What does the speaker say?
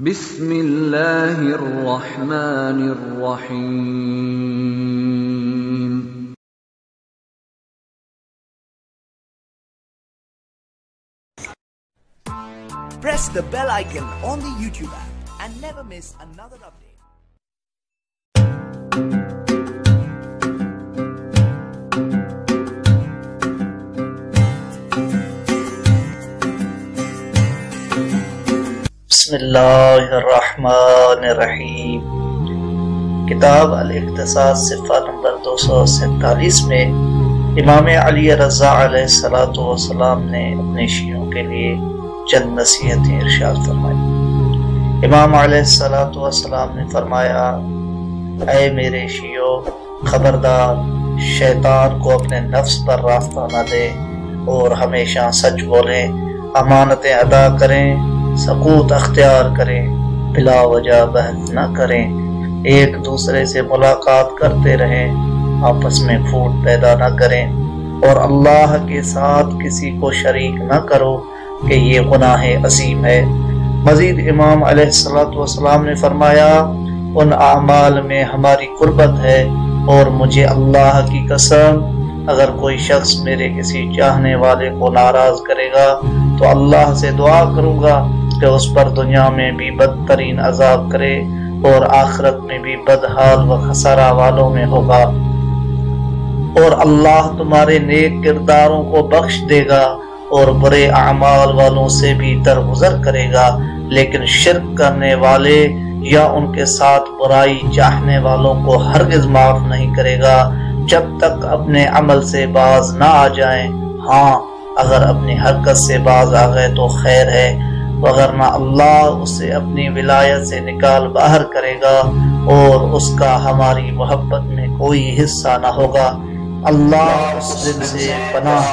بسم اللہ الرحمن الرحیم. Press the bell icon on the YouTube app and never miss another update. بسم اللہ الرحمن الرحیم. کتاب الاقتصاد صفحہ نمبر 247 میں امام علی رضا علیہ السلام نے اپنے شیعوں کے لیے چند نصیحتیں ارشاد فرمائی. امام علیہ السلام نے فرمایا: اے میرے شیعوں، خبردار، شیطان کو اپنے نفس پر راستہ نہ دے اور ہمیشہ سچ بولیں، امانتیں ادا کریں، سکوت اختیار کریں، بلا وجہ بحث نہ کریں، ایک دوسرے سے ملاقات کرتے رہیں، آپس میں پھوٹ پیدا نہ کریں، اور اللہ کے ساتھ کسی کو شریک نہ کرو کہ یہ گناہ عظیم ہے. مزید امام علیہ السلام نے فرمایا: ان اعمال میں ہماری قربت ہے، اور مجھے اللہ کی قسم اگر کوئی شخص میرے کسی چاہنے والے کو ناراض کرے گا تو اللہ سے دعا کروں گا کہ اس پر دنیا میں بھی بدترین عذاب کرے اور آخرت میں بھی بدحال و خسارہ والوں میں ہوگا، اور اللہ تمہارے نیک کرداروں کو بخش دے گا اور برے اعمال والوں سے بھی درگزر کرے گا، لیکن شرک کرنے والے یا ان کے ساتھ برائی چاہنے والوں کو ہرگز معاف نہیں کرے گا جب تک اپنے عمل سے باز نہ آ جائیں. ہاں، اگر اپنی حرکت سے باز آ گئے تو خیر ہے، وگرنہ اللہ اسے اپنی ولایت سے نکال باہر کرے گا اور اس کا ہماری محبت میں کوئی حصہ نہ ہوگا. اللہ اس دن سے پناہ